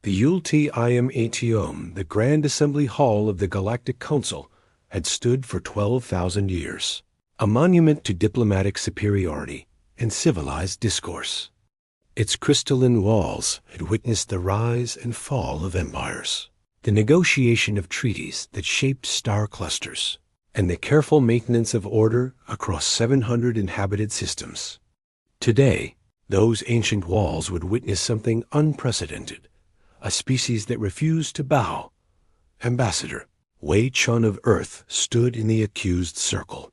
The Ultimatum, the Grand Assembly Hall of the Galactic Council, had stood for 12,000 years, a monument to diplomatic superiority and civilized discourse. Its crystalline walls had witnessed the rise and fall of empires, the negotiation of treaties that shaped star clusters, and the careful maintenance of order across 700 inhabited systems. Today, those ancient walls would witness something unprecedented, a species that refused to bow. Ambassador Wei Chun of Earth stood in the accused circle,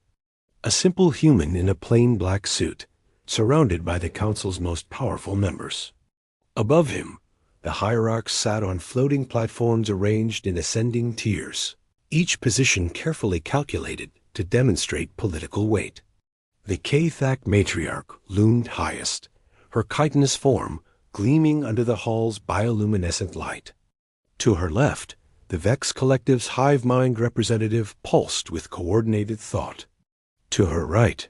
a simple human in a plain black suit, surrounded by the council's most powerful members. Above him, the hierarchs sat on floating platforms arranged in ascending tiers, each position carefully calculated to demonstrate political weight. The Kathak matriarch loomed highest, her chitinous form gleaming under the hall's bioluminescent light. To her left, the Vex Collective's hive mind representative pulsed with coordinated thought. To her right,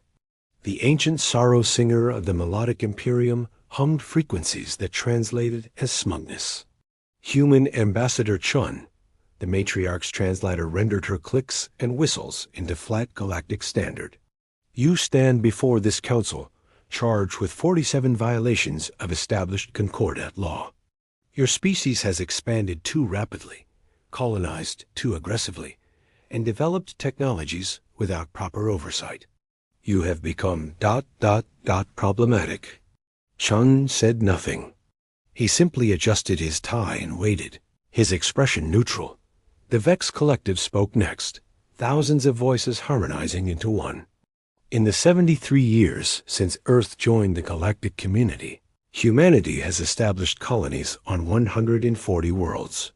the ancient sorrow singer of the melodic Imperium hummed frequencies that translated as smugness. Human Ambassador Chun, the matriarch's translator, rendered her clicks and whistles into flat galactic standard. You stand before this council, charged with 47 violations of established Concordat law. Your species has expanded too rapidly, colonized too aggressively, and developed technologies without proper oversight. You have become ... problematic. Chun said nothing. He simply adjusted his tie and waited, his expression neutral. The Vex Collective spoke next, thousands of voices harmonizing into one. In the 73 years since Earth joined the galactic community, humanity has established colonies on 140 worlds.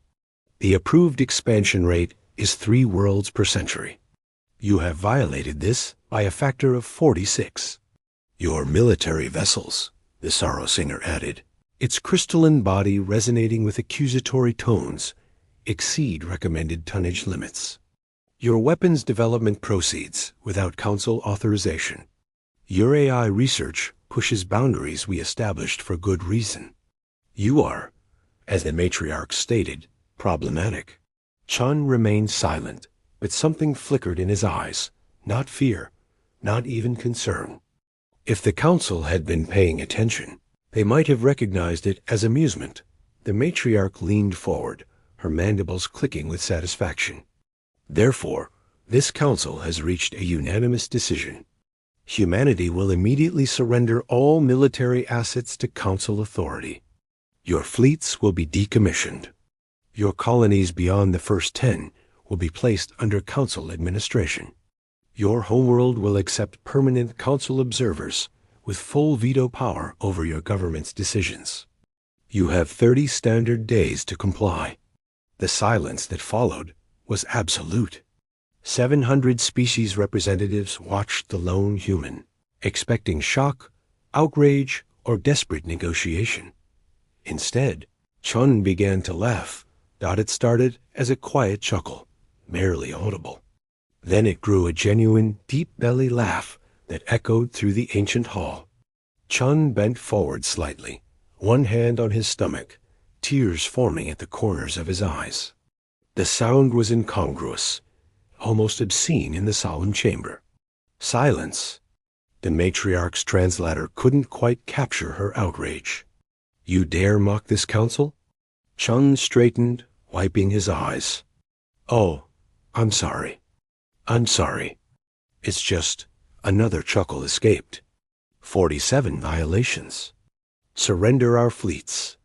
The approved expansion rate is 3 worlds per century. You have violated this by a factor of 46. Your military vessels, the Sorrow Singer added, its crystalline body resonating with accusatory tones, exceed recommended tonnage limits. Your weapons development proceeds without council authorization. Your AI research pushes boundaries we established for good reason. You are, as the matriarch stated, problematic. Chun remained silent, but something flickered in his eyes, not fear, not even concern. If the council had been paying attention, they might have recognized it as amusement. The matriarch leaned forward, her mandibles clicking with satisfaction. Therefore, this council has reached a unanimous decision. Humanity will immediately surrender all military assets to council authority. Your fleets will be decommissioned. Your colonies beyond the first 10 will be placed under council administration. Your homeworld will accept permanent council observers with full veto power over your government's decisions. You have 30 standard days to comply. The silence that followed was absolute. 700 species representatives watched the lone human, expecting shock, outrage, or desperate negotiation. Instead, Chun began to laugh. It started as a quiet chuckle, barely audible. Then it grew a genuine, deep-belly laugh that echoed through the ancient hall. Chun bent forward slightly, one hand on his stomach, tears forming at the corners of his eyes. The sound was incongruous, almost obscene in the solemn chamber. Silence. The matriarch's translator couldn't quite capture her outrage. You dare mock this council? Chun straightened, wiping his eyes. Oh, I'm sorry. I'm sorry. It's just another chuckle escaped. 47 violations. Surrender our fleets.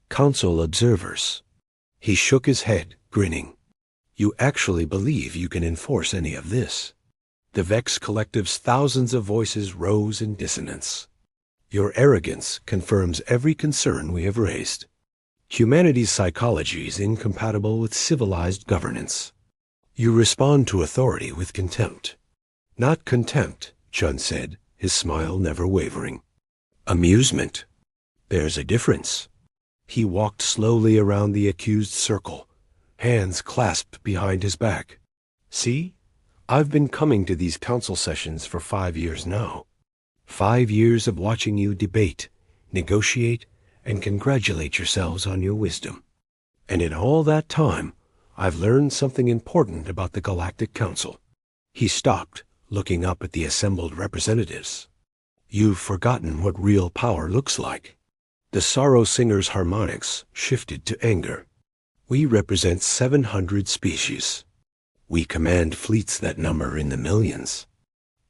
Council observers. He shook his head, grinning. You actually believe you can enforce any of this? The Vex Collective's thousands of voices rose in dissonance. Your arrogance confirms every concern we have raised. Humanity's psychology is incompatible with civilized governance. You respond to authority with contempt. Not contempt, Chun said, his smile never wavering. Amusement. There's a difference. He walked slowly around the accused circle, hands clasped behind his back. See? I've been coming to these council sessions for 5 years now. 5 years of watching you debate, negotiate, and congratulate yourselves on your wisdom. And in all that time, I've learned something important about the Galactic Council. He stopped, looking up at the assembled representatives. You've forgotten what real power looks like. The Sorrow Singer's harmonics shifted to anger. We represent 700 species. We command fleets that number in the millions.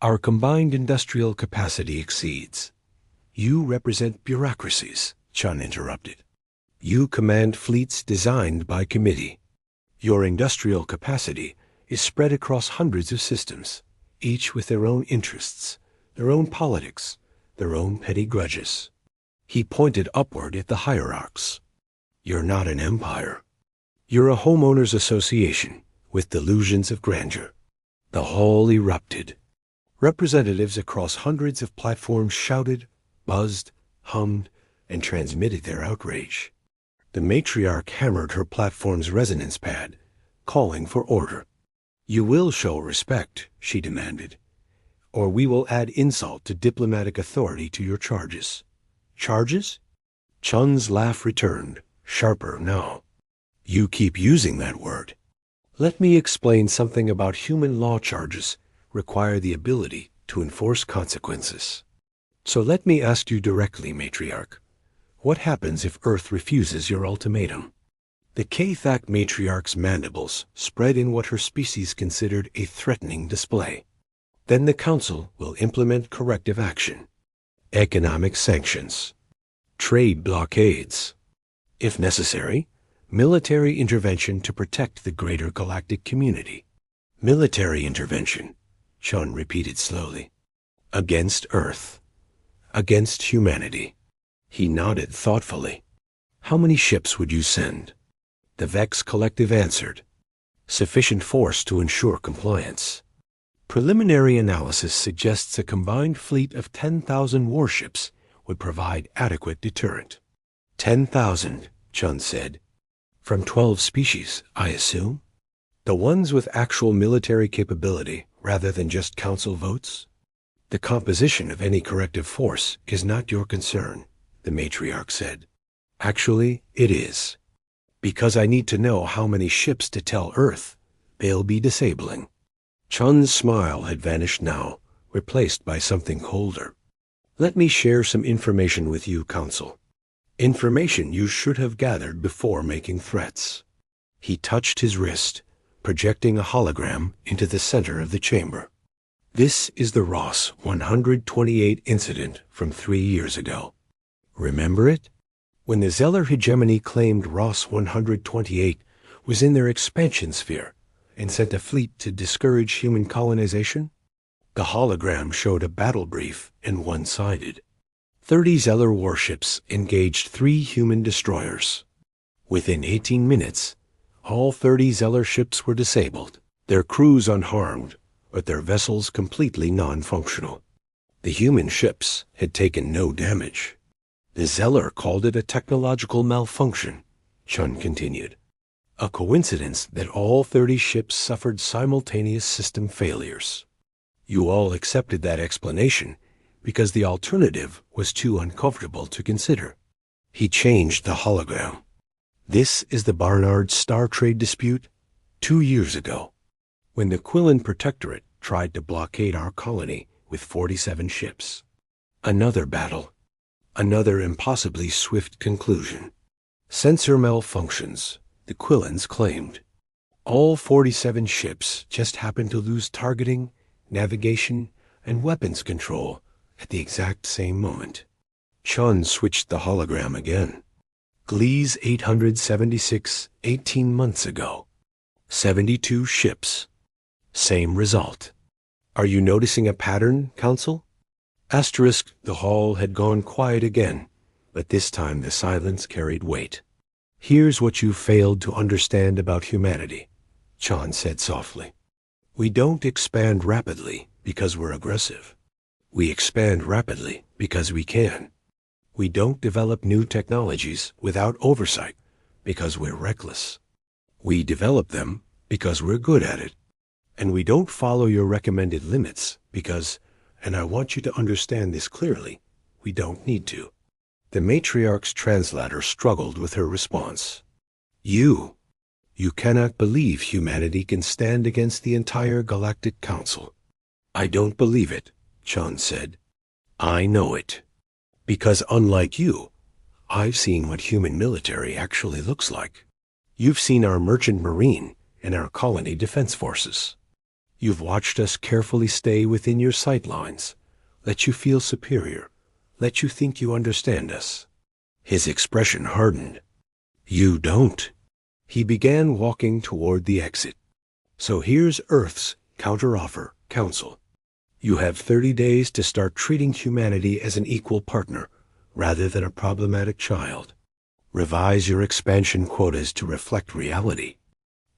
Our combined industrial capacity exceeds. You represent bureaucracies, Chun interrupted. You command fleets designed by committee. Your industrial capacity is spread across hundreds of systems, each with their own interests, their own politics, their own petty grudges. He pointed upward at the hierarchs. You're not an empire. You're a homeowners association with delusions of grandeur. The hall erupted. Representatives across hundreds of platforms shouted, buzzed, hummed, and transmitted their outrage. The matriarch hammered her platform's resonance pad, calling for order. You will show respect, she demanded, or we will add insult to diplomatic authority to your charges. Charges? Chun's laugh returned, sharper now. You keep using that word. Let me explain something about human law. Charges require the ability to enforce consequences. So let me ask you directly, matriarch. What happens if Earth refuses your ultimatum? The Kathak matriarch's mandibles spread in what her species considered a threatening display. Then the Council will implement corrective action. Economic sanctions. Trade blockades. If necessary, military intervention to protect the greater galactic community. Military intervention, Chun repeated slowly. Against Earth. Against humanity. He nodded thoughtfully. How many ships would you send? The Vex Collective answered. Sufficient force to ensure compliance. Preliminary analysis suggests a combined fleet of 10,000 warships would provide adequate deterrent. 10,000, Chun said. From 12 species, I assume? The ones with actual military capability rather than just council votes? The composition of any corrective force is not your concern, the matriarch said. Actually, it is. Because I need to know how many ships to tell Earth. They'll be disabling. Chun's smile had vanished now, replaced by something colder. Let me share some information with you, Council. Information you should have gathered before making threats. He touched his wrist, projecting a hologram into the center of the chamber. This is the Ross 128 incident from 3 years ago. Remember it? When the Zeller hegemony claimed Ross 128 was in their expansion sphere and sent a fleet to discourage human colonization? The hologram showed a battle brief and one-sided. 30 Zeller warships engaged 3 human destroyers. Within 18 minutes, all 30 Zeller ships were disabled, their crews unharmed, but their vessels completely non-functional. The human ships had taken no damage. The Zeller called it a technological malfunction, Chun continued. A coincidence that all 30 ships suffered simultaneous system failures. You all accepted that explanation because the alternative was too uncomfortable to consider. He changed the hologram. This is the Barnard Star Trade dispute 2 years ago, when the Quillen Protectorate tried to blockade our colony with 47 ships. Another battle. Another impossibly swift conclusion. Sensor malfunctions, the Quillens claimed. All 47 ships just happened to lose targeting, navigation, and weapons control at the exact same moment. Chun switched the hologram again. Gliese 876, 18 months ago. 72 ships. Same result. Are you noticing a pattern, Council? Asterisk, the hall had gone quiet again, but this time the silence carried weight. Here's what you failed to understand about humanity, Chun said softly. We don't expand rapidly because we're aggressive. We expand rapidly because we can. We don't develop new technologies without oversight because we're reckless. We develop them because we're good at it. And we don't follow your recommended limits because, and I want you to understand this clearly, we don't need to. The matriarch's translator struggled with her response. You cannot believe humanity can stand against the entire Galactic Council. I don't believe it, Chun said. I know it. Because unlike you, I've seen what human military actually looks like. You've seen our merchant marine and our colony defense forces. You've watched us carefully stay within your sight lines, let you feel superior, let you think you understand us. His expression hardened. You don't. He began walking toward the exit. So here's Earth's counteroffer, Council. You have 30 days to start treating humanity as an equal partner, rather than a problematic child. Revise your expansion quotas to reflect reality.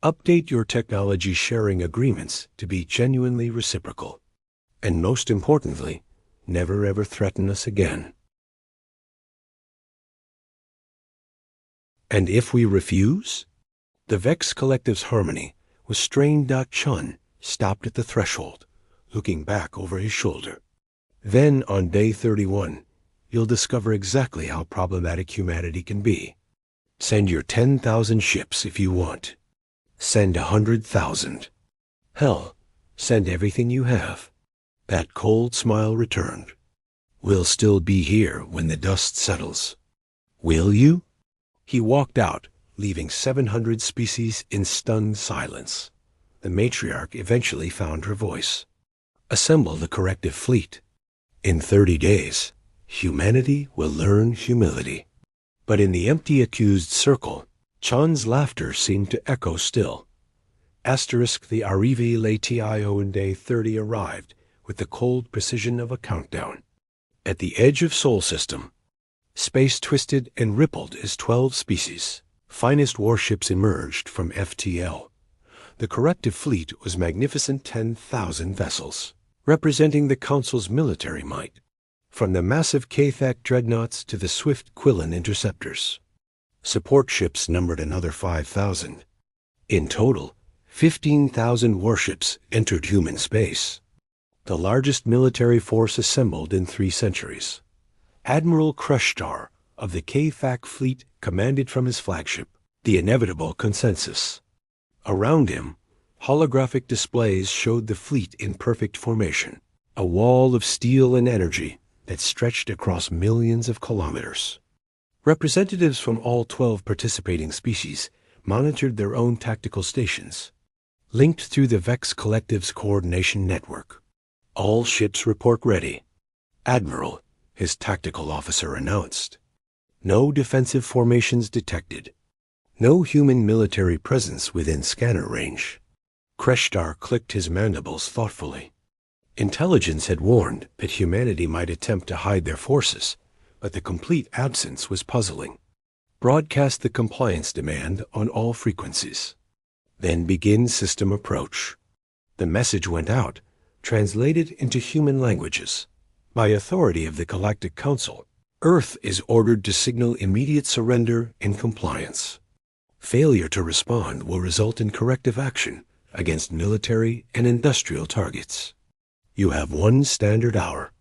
Update your technology sharing agreements to be genuinely reciprocal. And most importantly, never ever threaten us again. And if we refuse? The Vex Collective's harmony was strained. Chun stopped at the threshold, looking back over his shoulder. Then, on day 31, you'll discover exactly how problematic humanity can be. Send your 10,000 ships if you want. Send 100,000. Hell, send everything you have. That cold smile returned. We'll still be here when the dust settles. Will you? He walked out, leaving 700 species in stunned silence. The matriarch eventually found her voice. Assemble the corrective fleet. In 30 days, humanity will learn humility. But in the empty accused circle, Chun's laughter seemed to echo still. Asterisk the Arrivi Latio in day 30 arrived with the cold precision of a countdown. At the edge of Sol System, space twisted and rippled as 12 species. Finest warships emerged from FTL. The corrective fleet was magnificent 10,000 vessels, representing the Council's military might, from the massive Kathak dreadnoughts to the swift Quillen interceptors. Support ships numbered another 5,000. In total, 15,000 warships entered human space, the largest military force assembled in 3 centuries. Admiral Kreshtar of the Kathak fleet commanded from his flagship, the inevitable Consensus. Around him, holographic displays showed the fleet in perfect formation, a wall of steel and energy that stretched across millions of kilometers. Representatives from all 12 participating species monitored their own tactical stations, linked through the Vex Collective's coordination network. All ships report ready. Admiral, his tactical officer announced. No defensive formations detected. No human military presence within scanner range. Kreshtar clicked his mandibles thoughtfully. Intelligence had warned that humanity might attempt to hide their forces, but the complete absence was puzzling. Broadcast the compliance demand on all frequencies. Then begin system approach. The message went out, translated into human languages. By authority of the Galactic Council, Earth is ordered to signal immediate surrender and compliance. Failure to respond will result in corrective action against military and industrial targets. You have 1 standard hour.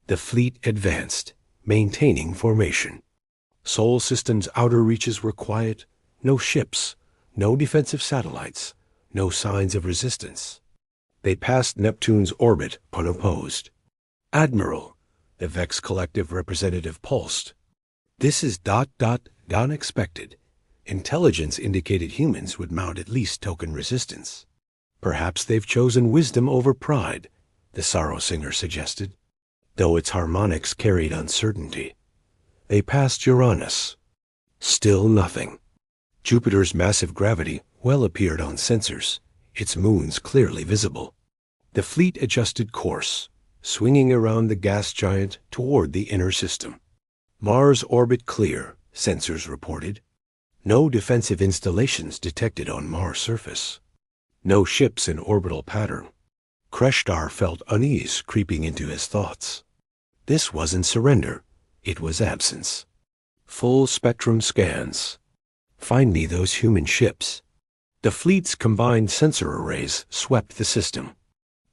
The fleet advanced, maintaining formation. Sol System's outer reaches were quiet, no ships, no defensive satellites, no signs of resistance. They passed Neptune's orbit unopposed. Admiral, the Vex Collective representative pulsed. This is ... unexpected. Intelligence indicated humans would mount at least token resistance. Perhaps they've chosen wisdom over pride, the sorrow singer suggested, though its harmonics carried uncertainty. They passed Uranus. Still nothing. Jupiter's massive gravity well appeared on sensors, its moons clearly visible. The fleet adjusted course, swinging around the gas giant toward the inner system. Mars orbit clear, sensors reported. No defensive installations detected on Mars' surface. No ships in orbital pattern. Kreshtar felt unease creeping into his thoughts. This wasn't surrender, it was absence. Full spectrum scans. Find me those human ships. The fleet's combined sensor arrays swept the system.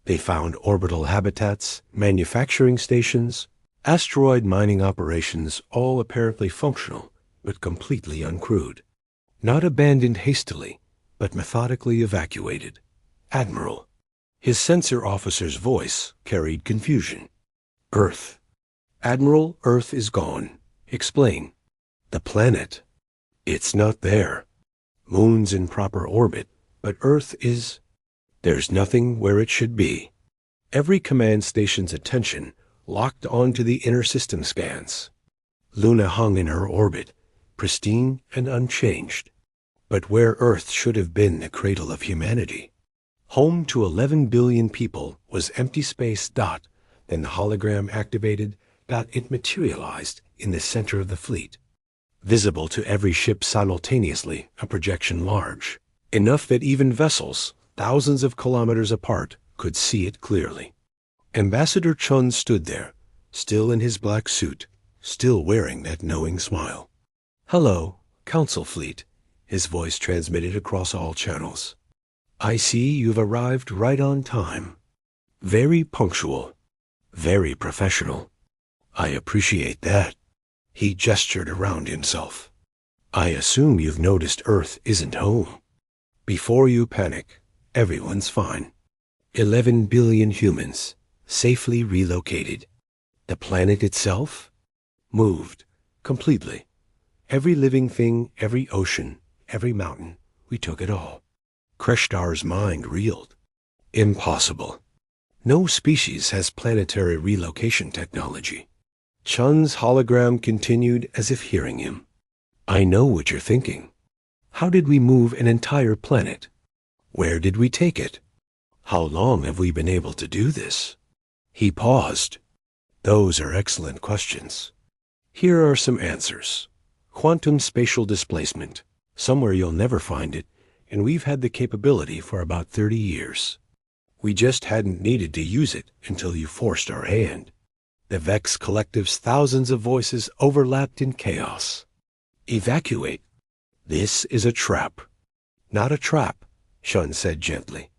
They found orbital habitats, manufacturing stations, asteroid mining operations, all apparently functional, but completely uncrewed. Not abandoned hastily, but methodically evacuated. Admiral. His sensor officer's voice carried confusion. Earth. Admiral, Earth is gone. Explain. The planet. It's not there. Moon's in proper orbit, but Earth is... There's nothing where it should be. Every command station's attention locked onto the inner system scans. Luna hung in her orbit, pristine and unchanged. But where Earth should have been the cradle of humanity, home to 11 billion people, was empty space. Then the hologram activated. It materialized in the center of the fleet. Visible to every ship simultaneously, a projection large, enough that even vessels, thousands of kilometers apart, could see it clearly. Ambassador Chun stood there, still in his black suit, still wearing that knowing smile. Hello, Council Fleet, his voice transmitted across all channels. I see you've arrived right on time. Very punctual. Very professional. I appreciate that. He gestured around himself. I assume you've noticed Earth isn't home. Before you panic, everyone's fine. 11 billion humans, safely relocated. The planet itself? Moved, completely. Every living thing, every ocean, every mountain, we took it all. Kreshtar's mind reeled. Impossible. No species has planetary relocation technology. Chun's hologram continued as if hearing him. I know what you're thinking. How did we move an entire planet? Where did we take it? How long have we been able to do this? He paused. Those are excellent questions. Here are some answers. Quantum spatial displacement. Somewhere you'll never find it, and we've had the capability for about 30 years. We just hadn't needed to use it until you forced our hand. The Vex Collective's thousands of voices overlapped in chaos. Evacuate. This is a trap. Not a trap, Shun said gently.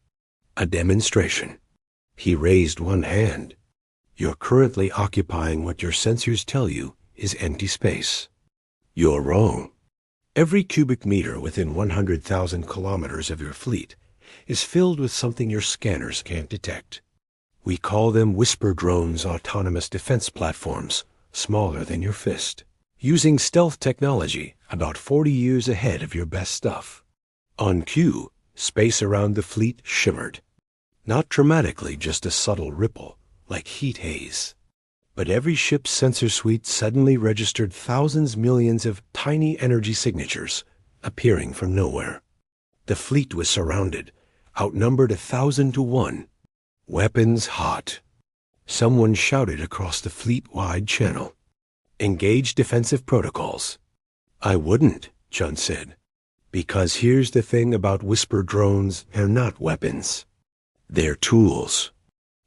A demonstration. He raised one hand. You're currently occupying what your sensors tell you is empty space. You're wrong. Every cubic meter within 100,000 kilometers of your fleet is filled with something your scanners can't detect. We call them whisper drones, autonomous defense platforms, smaller than your fist, using stealth technology about 40 years ahead of your best stuff. On cue, space around the fleet shimmered. Not dramatically, just a subtle ripple, like heat haze. But every ship's sensor suite suddenly registered thousands, millions of tiny energy signatures appearing from nowhere. The fleet was surrounded, outnumbered 1,000 to 1. Weapons hot. Someone shouted across the fleet-wide channel. Engage defensive protocols. I wouldn't, Chun said. Because here's the thing about whisper drones, they're not weapons. They're tools.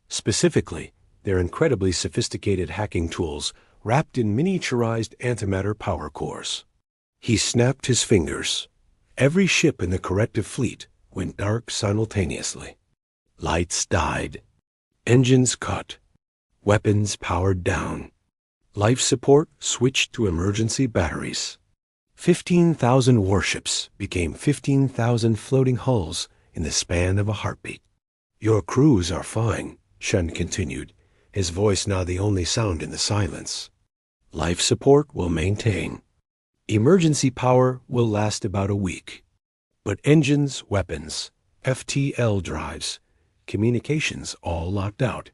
Specifically, they're incredibly sophisticated hacking tools wrapped in miniaturized antimatter power cores. He snapped his fingers. Every ship in the corrective fleet went dark simultaneously. Lights died. Engines cut. Weapons powered down. Life support switched to emergency batteries. 15,000 warships became 15,000 floating hulls in the span of a heartbeat. Your crews are fine, Shun continued, his voice now the only sound in the silence. Life support will maintain. Emergency power will last about a week. But engines, weapons, FTL drives, communications all locked out.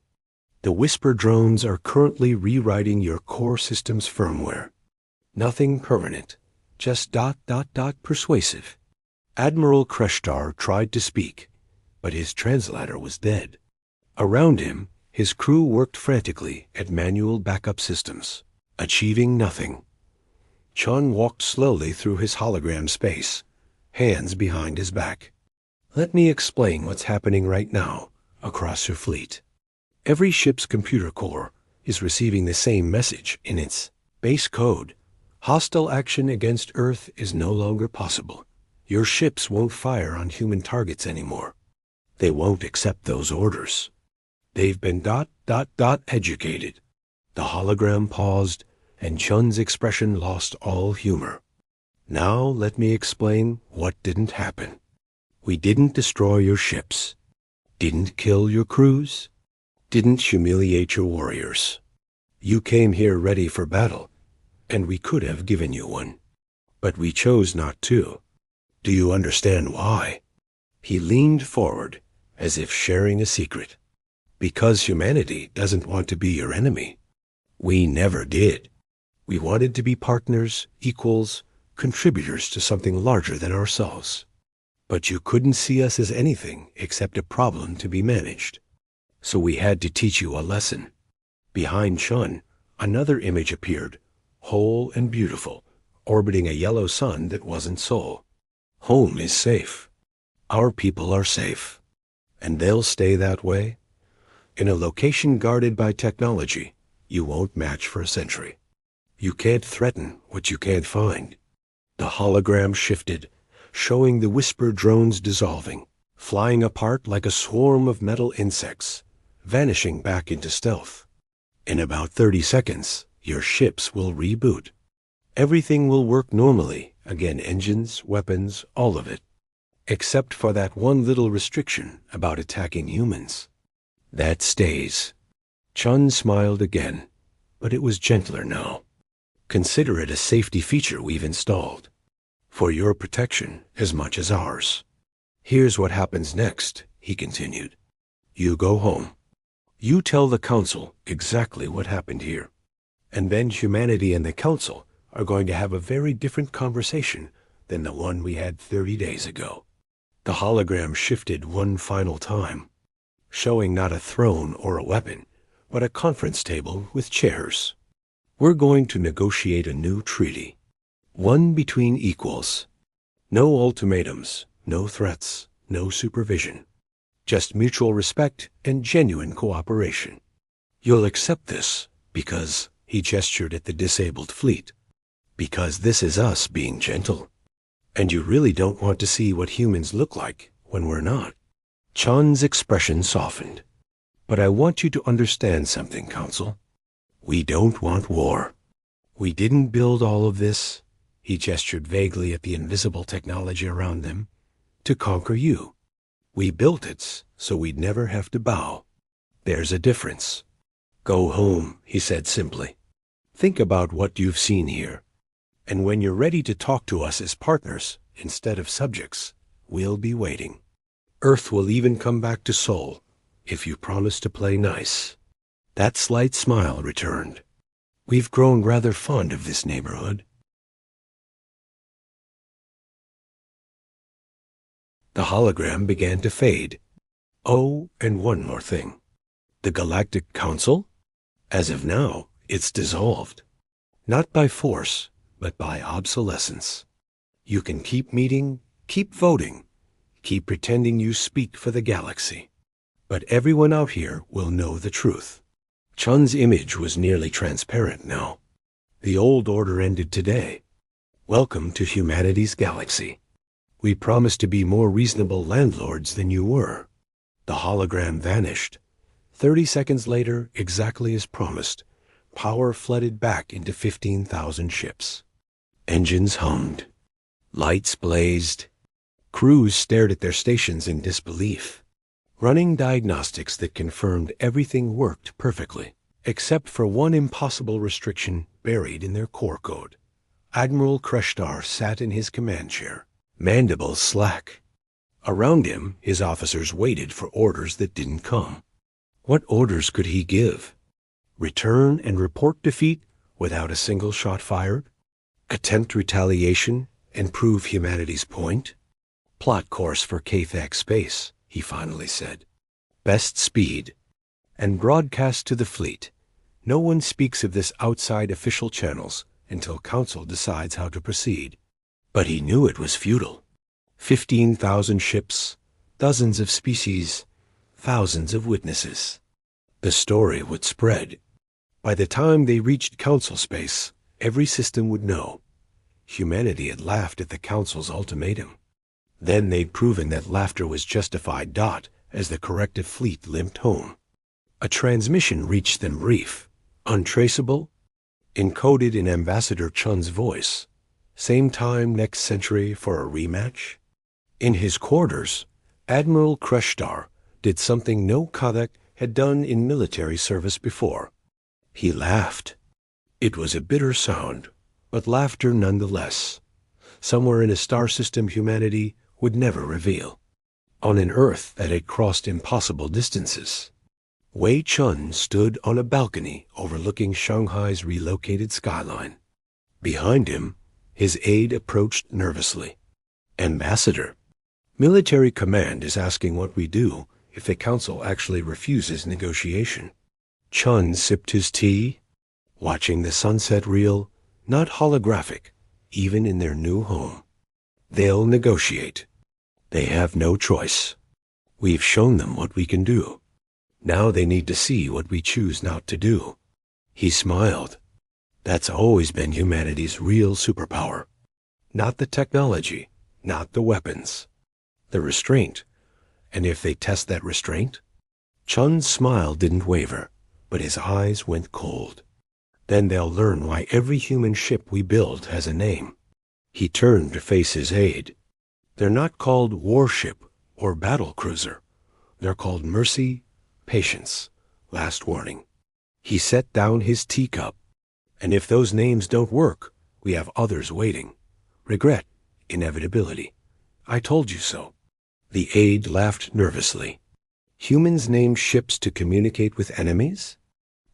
The Whisper drones are currently rewriting your core system's firmware. Nothing permanent, just ... persuasive. Admiral Kreshtar tried to speak, but his translator was dead. Around him, his crew worked frantically at manual backup systems, achieving nothing. Chun walked slowly through his hologram space, hands behind his back. Let me explain what's happening right now across your fleet. Every ship's computer core is receiving the same message in its base code. Hostile action against Earth is no longer possible. Your ships won't fire on human targets anymore. They won't accept those orders. They've been ... educated. The hologram paused, and Chun's expression lost all humor. Now let me explain what didn't happen. We didn't destroy your ships, didn't kill your crews, didn't humiliate your warriors. You came here ready for battle, and we could have given you one. But we chose not to. Do you understand why? He leaned forward, as if sharing a secret. Because humanity doesn't want to be your enemy. We never did. We wanted to be partners, equals, contributors to something larger than ourselves. But you couldn't see us as anything except a problem to be managed. So we had to teach you a lesson. Behind Chun, another image appeared, whole and beautiful, orbiting a yellow sun that wasn't Sol. Home is safe. Our people are safe. And they'll stay that way. In a location guarded by technology, you won't match for a century. You can't threaten what you can't find. The hologram shifted, showing the whisper drones dissolving, flying apart like a swarm of metal insects, vanishing back into stealth. In about 30 seconds, your ships will reboot. Everything will work normally, again, engines, weapons, all of it. Except for that one little restriction about attacking humans. That stays. Chun smiled again, but it was gentler now. Consider it a safety feature we've installed. For your protection as much as ours. Here's what happens next, he continued. You go home. You tell the Council exactly what happened here. And then humanity and the Council are going to have a very different conversation than the one we had 30 days ago. The hologram shifted one final time, showing not a throne or a weapon, but a conference table with chairs. We're going to negotiate a new treaty, one between equals. No ultimatums, no threats, no supervision. Just mutual respect and genuine cooperation. You'll accept this because, he gestured at the disabled fleet, because this is us being gentle. And you really don't want to see what humans look like when we're not. Chun's expression softened. But I want you to understand something, Council. We don't want war. We didn't build all of this, he gestured vaguely at the invisible technology around them, to conquer you. We built it so we'd never have to bow. There's a difference. Go home, he said simply. Think about what you've seen here. And when you're ready to talk to us as partners instead of subjects, we'll be waiting. Earth will even come back to Sol if you promise to play nice. That slight smile returned. We've grown rather fond of this neighborhood. The hologram began to fade. Oh, and one more thing. The Galactic Council? As of now, it's dissolved. Not by force, but by obsolescence. You can keep meeting, keep voting, keep pretending you speak for the galaxy. But everyone out here will know the truth. Chun's image was nearly transparent now. The old order ended today. Welcome to humanity's galaxy. We promised to be more reasonable landlords than you were. The hologram vanished. 30 seconds later, exactly as promised, power flooded back into 15,000 ships. Engines hummed. Lights blazed. Crews stared at their stations in disbelief, running diagnostics that confirmed everything worked perfectly, except for one impossible restriction buried in their core code. Admiral Kreshtar sat in his command chair, mandibles slack. Around him, his officers waited for orders that didn't come. What orders could he give? Return and report defeat without a single shot fired? Attempt retaliation and prove humanity's point? Plot course for Kathak space, he finally said. Best speed. And broadcast to the fleet. No one speaks of this outside official channels until Council decides how to proceed. But he knew it was futile. 15,000 ships, dozens of species, thousands of witnesses. The story would spread. By the time they reached Council space, every system would know. Humanity had laughed at the Council's ultimatum. Then they'd proven that laughter was justified. As the corrective fleet limped home. A transmission reached them brief, untraceable, encoded in Ambassador Chun's voice. Same time next century for a rematch? In his quarters, Admiral Kreshtar did something no Kadak had done in military service before. He laughed. It was a bitter sound, but laughter nonetheless. Somewhere in a star system humanity would never reveal. On an Earth that had crossed impossible distances. Wei Chun stood on a balcony overlooking Shanghai's relocated skyline. Behind him, his aide approached nervously. Ambassador, military command is asking what we do if the council actually refuses negotiation. Chun sipped his tea, watching the sunset reel, not holographic, even in their new home. They'll negotiate. They have no choice. We've shown them what we can do. Now they need to see what we choose not to do. He smiled. That's always been humanity's real superpower. Not the technology, not the weapons. The restraint. And if they test that restraint? Chun's smile didn't waver, but his eyes went cold. Then they'll learn why every human ship we build has a name. He turned to face his aide. They're not called warship or battle cruiser. They're called mercy, patience, last warning. He set down his teacup. And if those names don't work, we have others waiting. Regret, inevitability. I told you so. The aide laughed nervously. Humans name ships to communicate with enemies?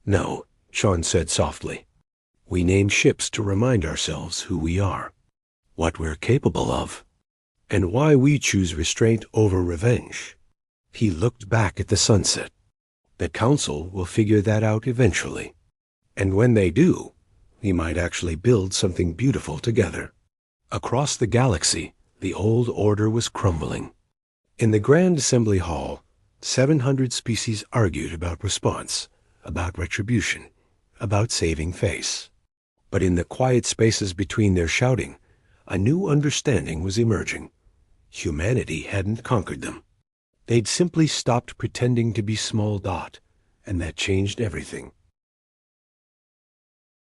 No, Sean said softly. We name ships to remind ourselves who we are, what we're capable of, and why we choose restraint over revenge. He looked back at the sunset. The council will figure that out eventually. And when they do, we might actually build something beautiful together. Across the galaxy, the old order was crumbling. In the Grand Assembly Hall, 700 species argued about response, about retribution, about saving face. But in the quiet spaces between their shouting, a new understanding was emerging. Humanity hadn't conquered them. They'd simply stopped pretending to be small dot, and that changed everything.